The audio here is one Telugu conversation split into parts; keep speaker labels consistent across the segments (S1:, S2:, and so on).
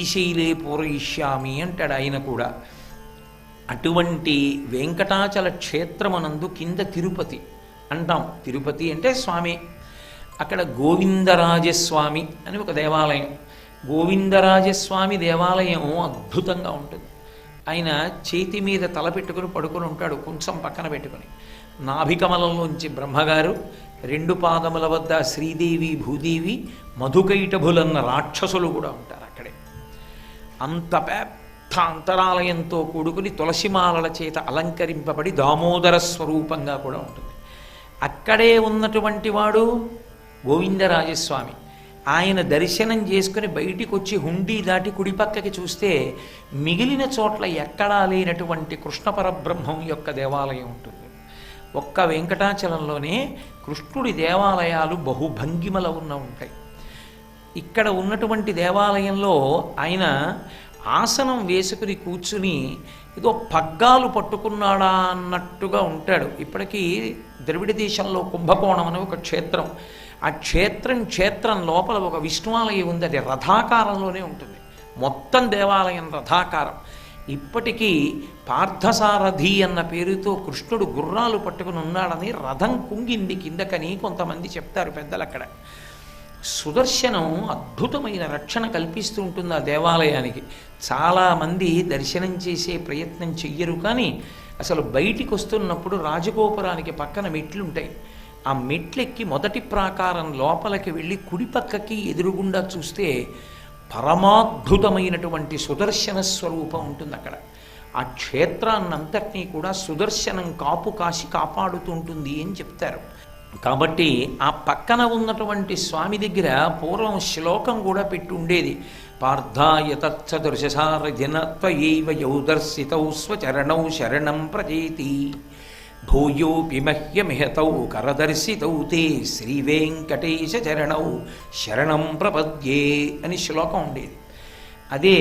S1: శ్రీశైలే పూరయిష్యామి అంటాడు ఆయన కూడా. అటువంటి వెంకటాచల క్షేత్రమనందు కింద తిరుపతి అంటాం. తిరుపతి అంటే స్వామి. అక్కడ గోవిందరాజస్వామి అని ఒక దేవాలయం. గోవిందరాజస్వామి దేవాలయం అద్భుతంగా ఉంటుంది. ఆయన చేతి మీద తల పెట్టుకుని పడుకుని ఉంటాడు, కొంచెం పక్కన పెట్టుకుని. నాభికమలంలోంచి బ్రహ్మగారు, రెండు పాదముల వద్ద శ్రీదేవి భూదేవి మధుకైటభులన్న రాక్షసులు కూడా ఉంటారు అక్కడే. అంత పెద్ద అంతరాలయంతో కూడుకుని తులసిమాలల చేత అలంకరింపబడి దామోదర స్వరూపంగా కూడా ఉంటుంది. అక్కడే ఉన్నటువంటి వాడు గోవిందరాజస్వామి. ఆయన దర్శనం చేసుకుని బయటికి వచ్చి హుండీ దాటి కుడిపక్కకి చూస్తే మిగిలిన చోట్ల ఎక్కడా లేనటువంటి కృష్ణ పరబ్రహ్మం యొక్క దేవాలయం ఉంటుంది. ఒక్క వెంకటాచలంలోనే కృష్ణుడి దేవాలయాలు బహుభంగిమల ఉంటాయి. ఇక్కడ ఉన్నటువంటి దేవాలయంలో ఆయన ఆసనం వేసుకుని కూర్చుని ఏదో పగ్గాలు పట్టుకున్నాడా అన్నట్టుగా ఉంటాడు. ఇప్పటికీ ద్రవిడ దేశంలో కుంభకోణం అనే ఒక క్షేత్రం. ఆ క్షేత్రం లోపల ఒక విష్ణువాలయం ఉంది. అది రథాకారంలోనే ఉంటుంది. మొత్తం దేవాలయం రథాకారం. ఇప్పటికీ పార్థసారథి అన్న పేరుతో కృష్ణుడు గుర్రాలు పట్టుకుని ఉన్నాడని, రథం కుంగింది కిందకని కొంతమంది చెప్తారు పెద్దలు. అక్కడ సుదర్శనం అద్భుతమైన రక్షణ కల్పిస్తూ ఉంటుంది ఆ దేవాలయానికి. చాలామంది దర్శనం చేసే ప్రయత్నం చెయ్యరు, కానీ అసలు బయటికి వస్తున్నప్పుడు రాజగోపురానికి పక్కన మెట్లు ఉంటాయి. ఆ మెట్లెక్కి మొదటి ప్రాకారం లోపలికి వెళ్ళి కుడిపక్కకి ఎదురుగుండా చూస్తే పరమాద్భుతమైనటువంటి సుదర్శన స్వరూపం ఉంటుంది అక్కడ. ఆ క్షేత్రాన్నంతటినీ కూడా సుదర్శనం కాపు కాసి కాపాడుతూ ఉంటుంది అని చెప్తారు. కాబట్టి ఆ పక్కన ఉన్నటువంటి స్వామి దగ్గర పూర్వం శ్లోకం కూడా పెట్టి ఉండేది. పార్థాయ తత్సదృశసారజనత్వయైవ యౌ దర్శితౌ స్వచరణౌ శరణం ప్రజేతి భూయోపి మహ్యమిహతౌ కరదర్శితౌ తే శ్రీవేంకటేశ చరణౌ శరణం ప్రపద్యే అని శ్లోకం ఉండేది. అదే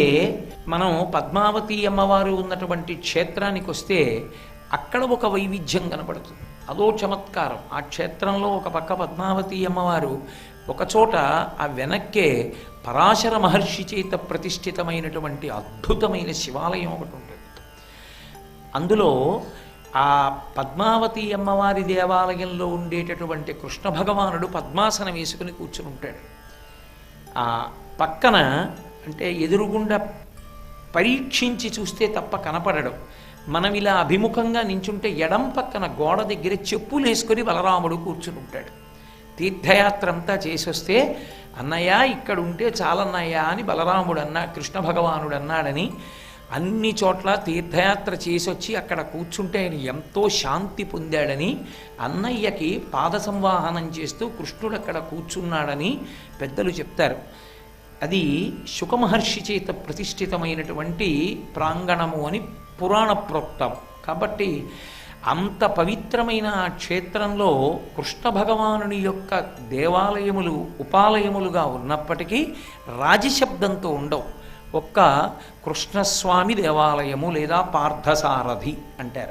S1: మనం పద్మావతి అమ్మవారు ఉన్నటువంటి క్షేత్రానికి వస్తే అక్కడ ఒక వైవిధ్యం కనబడుతుంది. అదో చమత్కారం. ఆ క్షేత్రంలో ఒక పక్క పద్మావతి అమ్మవారు, ఒకచోట ఆ వెనక్కే పరాశర మహర్షి చేత ప్రతిష్ఠితమైనటువంటి అద్భుతమైన శివాలయం ఒకటి ఉంటుంది. అందులో ఆ పద్మావతి అమ్మవారి దేవాలయంలో ఉండేటటువంటి కృష్ణ భగవానుడు పద్మాసనం వేసుకుని కూర్చుని ఉంటాడు. ఆ పక్కన అంటే ఎదురుగుండా పరీక్షించి చూస్తే తప్ప కనపడడం. మనం ఇలా అభిముఖంగా నించుంటే ఎడం పక్కన గోడ దగ్గర చెప్పులు వేసుకొని బలరాముడు కూర్చుని ఉంటాడు. తీర్థయాత్ర అంతా చేసొస్తే అన్నయ్య ఇక్కడ ఉంటే చాలన్నయ్య అని బలరాముడు కృష్ణ భగవానుడు అన్నాడని అన్ని చోట్ల తీర్థయాత్ర చేసొచ్చి అక్కడ కూర్చుంటే ఆయన ఎంతో శాంతి పొందాడని, అన్నయ్యకి పాద సంవాహనం చేస్తూ కృష్ణుడు అక్కడ కూర్చున్నాడని పెద్దలు చెప్తారు. అది శుకమహర్షి చేత ప్రతిష్ఠితమైనటువంటి ప్రాంగణము అని పురాణ ప్రోక్తం. కాబట్టి అంత పవిత్రమైన ఆ క్షేత్రంలో కృష్ణ భగవానుని యొక్క దేవాలయములు ఉపాలయములుగా ఉన్నప్పటికీ రాజశబ్దంతో ఉండవు. ఒక్క కృష్ణస్వామి దేవాలయము లేదా పార్థసారథి అంటారు.